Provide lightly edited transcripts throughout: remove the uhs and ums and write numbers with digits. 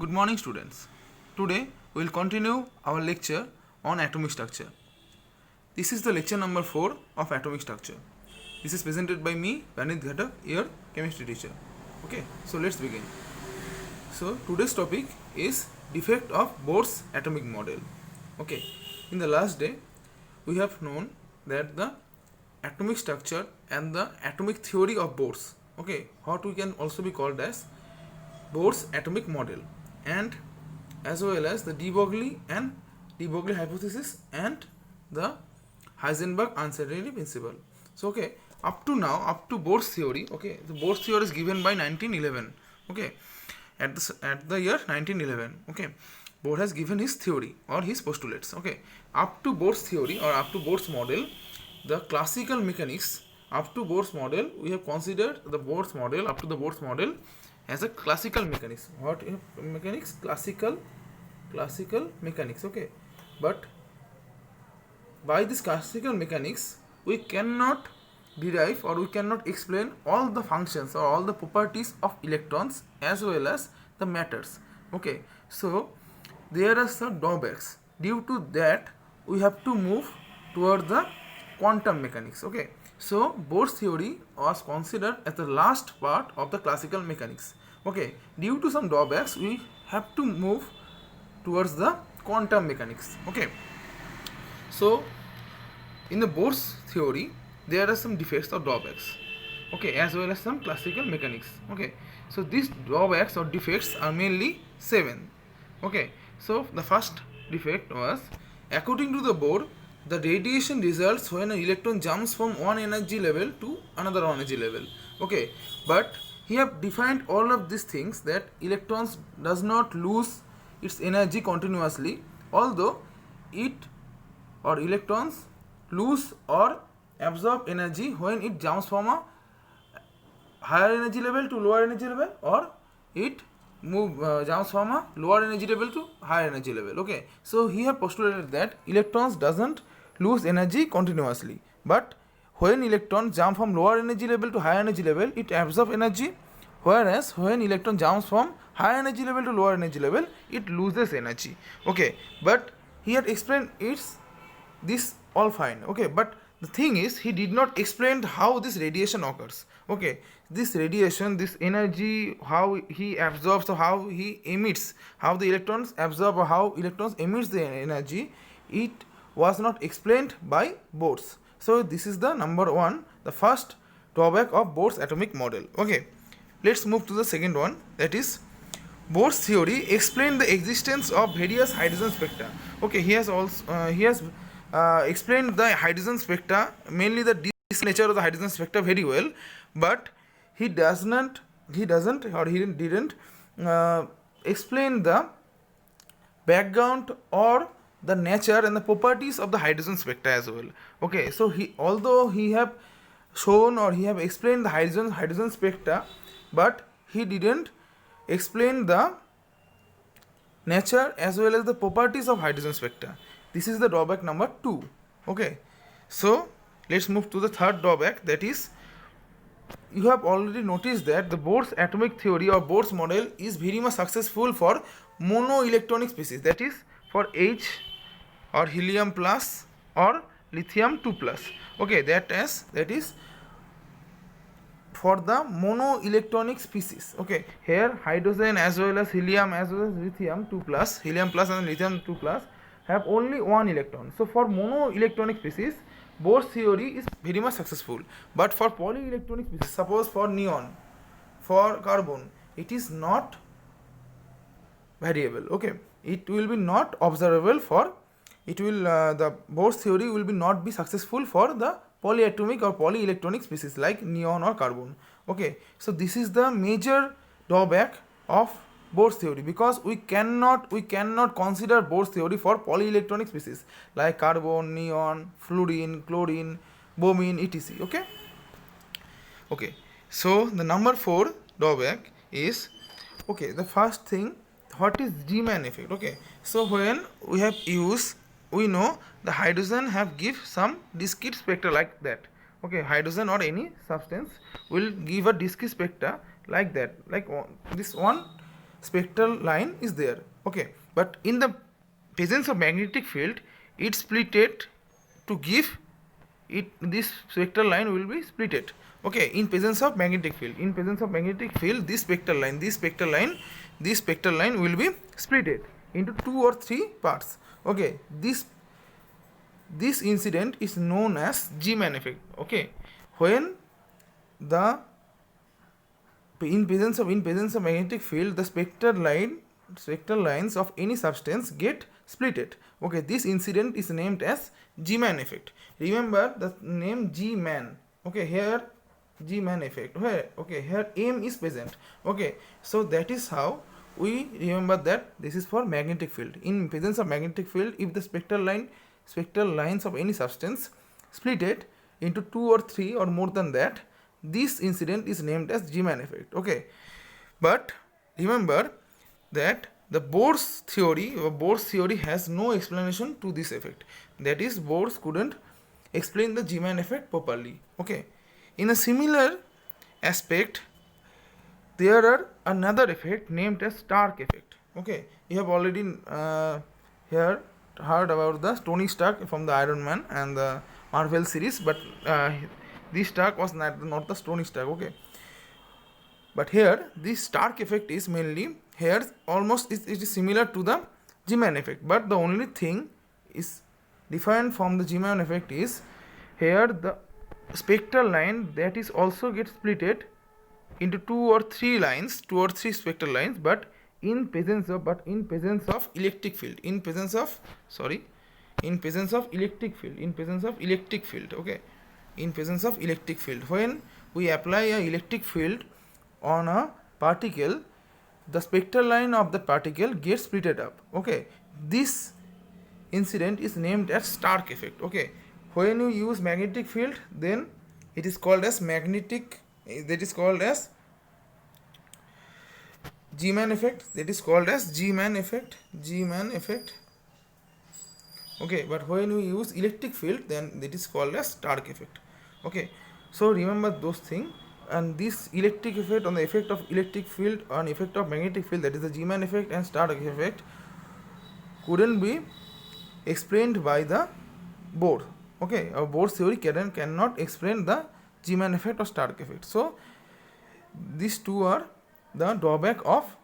Good morning, students. Today we will continue our lecture on atomic structure. This is the lecture number 4 of atomic structure. This is presented by me, Vanit Ghatak, your chemistry teacher. Okay, so let's begin. So today's topic is defect of Bohr's atomic model. Okay, in the last day we have known that the atomic structure and the atomic theory of Bohr's, okay, what we can also be called as Bohr's atomic model, and as well as the de Broglie and de Broglie hypothesis and the Heisenberg uncertainty principle. So okay, up to now, up to Bohr's theory, okay, the Bohr's theory is given by 1911, okay, at the year 1911, okay. Bohr has given his theory or his postulates, okay. Up to Bohr's theory or up to Bohr's model, the classical mechanics, up to Bohr's model, we have considered the Bohr's model, up to the Bohr's model as a classical mechanics. What mechanics? Classical mechanics, okay. But by this classical mechanics, we cannot derive or we cannot explain all the functions or all the properties of electrons as well as the matters, okay. So there are some drawbacks. Due to that, we have to move toward the quantum mechanics, okay. So Bohr's theory was considered as the last part of the classical mechanics, okay. Due to some drawbacks, we have to move towards the quantum mechanics, okay. So in the Bohr's theory, there are some defects or drawbacks, okay, as well as some classical mechanics, okay. So these drawbacks or defects are mainly 7, okay. So the first defect was, according to the Bohr, the radiation results when an electron jumps from one energy level to another energy level, okay. But he have defined all of these things, that electrons does not lose its energy continuously, although it or electrons lose or absorb energy when it jumps from a higher energy level to lower energy level, or it jumps from a lower energy level to higher energy level, okay. So he have postulated that electrons doesn't lose energy continuously, but when electrons jump from lower energy level to higher energy level, it absorbs energy, whereas when electron jumps from higher energy level to lower energy level, it loses energy, okay. But he had explained this all fine, okay. But the thing is, he did not explain how this radiation occurs, okay. This radiation, this energy, how he absorbs or how he emits, how the electrons absorb or how electrons emits the energy, it was not explained by Bohr's. So this is the number one, the first drawback of Bohr's atomic model, okay. Let's move to the second one, that is Bohr's theory explained the existence of various hydrogen spectra, okay. He has explained the hydrogen spectra, mainly the nature of the hydrogen spectra very well, but he didn't explain the background or the nature and the properties of the hydrogen spectra as well, okay. So although he have shown or he have explained the hydrogen spectra, but he didn't explain the nature as well as the properties of hydrogen spectra. This is the drawback number 2, okay. So let's move to the third drawback, that is, you have already noticed that the Bohr's atomic theory or Bohr's model is very much successful for monoelectronic species, that is for H or helium plus or lithium 2 plus, okay. That is for the monoelectronic species, okay. Here hydrogen as well as helium as well as lithium 2 plus, helium plus and lithium 2 plus have only one electron. So for monoelectronic species, Bohr's theory is very much successful. But for polyelectronic species, suppose for neon, for carbon, it is not variable, okay. It will be not observable for, it will the Bohr's theory will be not be successful for the polyatomic or polyelectronic species like neon or carbon, okay. So this is the major drawback of Bohr's theory, because we cannot consider Bohr's theory for polyelectronic species like carbon, neon, fluorine, chlorine, bromine, etc, okay. Okay, so the number 4 drawback is, okay, the first thing, what is Zeeman effect, okay. So when we have used, we know the hydrogen have give some discrete spectra like that, okay. Hydrogen or any substance will give a discrete spectra like that, like this one spectral line is there. Okay, but in the presence of magnetic field, it splitted to give it, this spectral line will be splitted. Okay, in presence of magnetic field, in presence of magnetic field, this spectral line, this spectral line will be splitted into 2 or 3 parts. Okay, this incident is known as G-Man effect. Okay, when the in presence of magnetic field, the spectral lines of any substance get splitted. Okay, this incident is named as G-Man effect. Remember the name G-Man. Okay, here G-Man effect. Okay, here M is present. Okay, so that is how we remember that this is for magnetic field. In presence of magnetic field, if the spectral lines of any substance splitted into 2 or 3 or more than that, this incident is named as G-Man effect. Okay, but remember that the Bohr's theory has no explanation to this effect. That is, Bohr couldn't explain the G-Man effect properly. Okay, in a similar aspect, there are another effect named as Stark effect. Okay, you have already here heard about the Tony Stark from the Iron Man and the Marvel series, but this Stark was not the Tony Stark. Okay, but here this Stark effect is mainly here almost it is similar to the G-Man effect, but the only thing is different from the G-Man effect is here the spectral line that is also gets splitted into 2 or 3 lines, 2 or 3 spectral lines, but in presence of electric field, in presence of electric field. Okay, in presence of electric field, when we apply a electric field on a particle, the spectral line of the particle gets splitted up. Okay, this incident is named as Stark effect. Okay, when you use magnetic field, then it is called as G-Man effect. Okay, but when we use electric field, then it is called as Stark effect. Okay, so remember those things. And this electric effect on the effect of electric field on effect of magnetic field, that is the G-Man effect and Stark effect, couldn't be explained by the Bohr. Okay, our Bohr's theory cannot explain the G-Man effect or Stark effect. So these two are the drawback of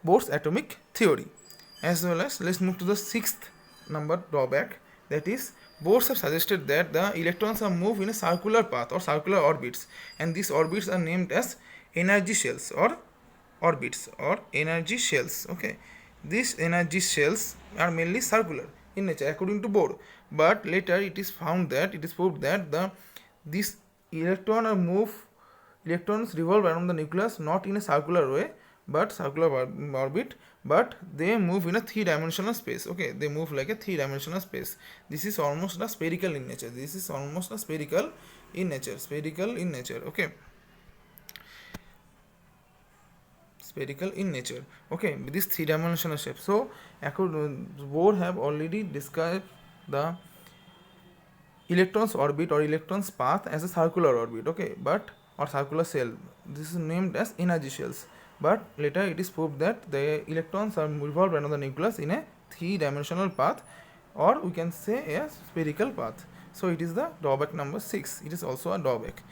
Bohr's atomic theory. As well as, let's move to the 6th number drawback, that is, Bohr have suggested that the electrons are moved in a circular path or circular orbits, and these orbits are named as energy shells or orbits or energy shells. Okay, these energy shells are mainly circular in nature according to Bohr, but later it is proved that these electrons revolve around the nucleus not in a circular way but circular orbit, but they move in a 3-dimensional space. Okay, they move like a 3-dimensional space. This is almost a spherical in nature. Okay, spherical in nature. Okay, with this 3-dimensional shape. So Bohr have already described the electron's orbit or electron's path as a circular orbit. Okay, but or circular shell. This is named as energy shells. But later it is proved that the electrons are revolved around the nucleus in a 3-dimensional path, or we can say a spherical path. So it is the drawback number 6. It is also a drawback.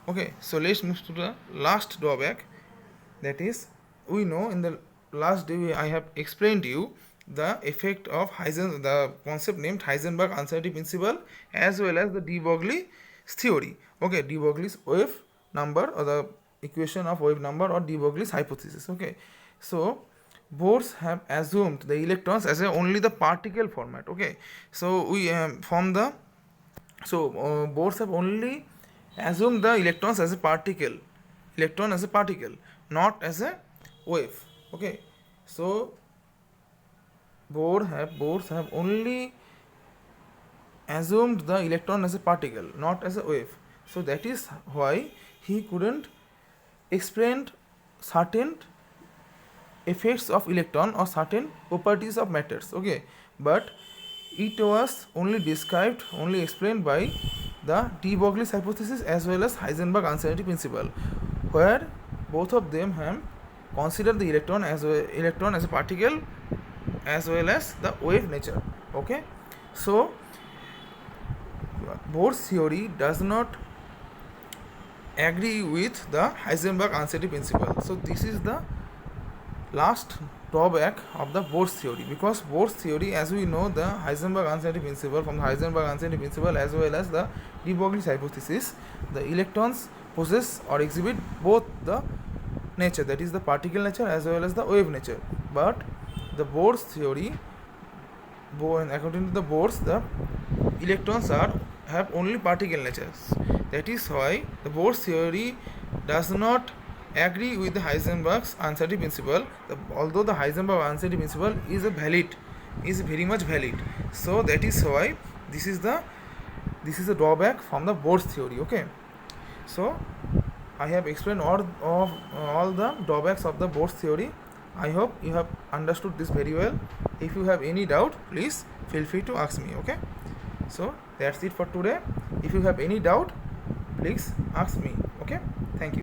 Okay, so let's move to the last drawback. That is, we know in the last day I have explained to you the effect of the concept named Heisenberg uncertainty principle, as well as the de Broglie's theory. Okay, de Broglie's wave number or the equation of wave number or de Broglie's hypothesis. Okay, so Bohr have assumed the electrons as only the particle format. Okay, so we Bohr have only assumed the electrons as a particle, not as a wave. Okay, so Bohr have only assumed the electron as a particle, not as a wave. So that is why he couldn't explain certain effects of electron or certain properties of matters. Okay, but it was only explained by the de Broglie's hypothesis as well as Heisenberg uncertainty principle, where both of them have consider the electron as a particle as well as the wave nature. Okay, so Bohr's theory does not agree with the Heisenberg uncertainty principle. So this is the last drawback of the Bohr's theory, because Bohr's theory, as we know, the Heisenberg uncertainty principle, from the Heisenberg uncertainty principle as well as the de Broglie's hypothesis, the electrons possess or exhibit both the nature, that is the particle nature as well as the wave nature. But the Bohr's theory, according to the Bohr's, the electrons have only particle natures. That is why the Bohr's theory does not agree with the Heisenberg's uncertainty principle, although the Heisenberg uncertainty principle is very much valid. So that is why this is the drawback from the Bohr's theory. Okay, so I have explained all the drawbacks of the Bohr's theory. I hope you have understood this very well. If you have any doubt, please feel free to ask me. Okay, so that's it for today. If you have any doubt, please ask me. Okay, thank you.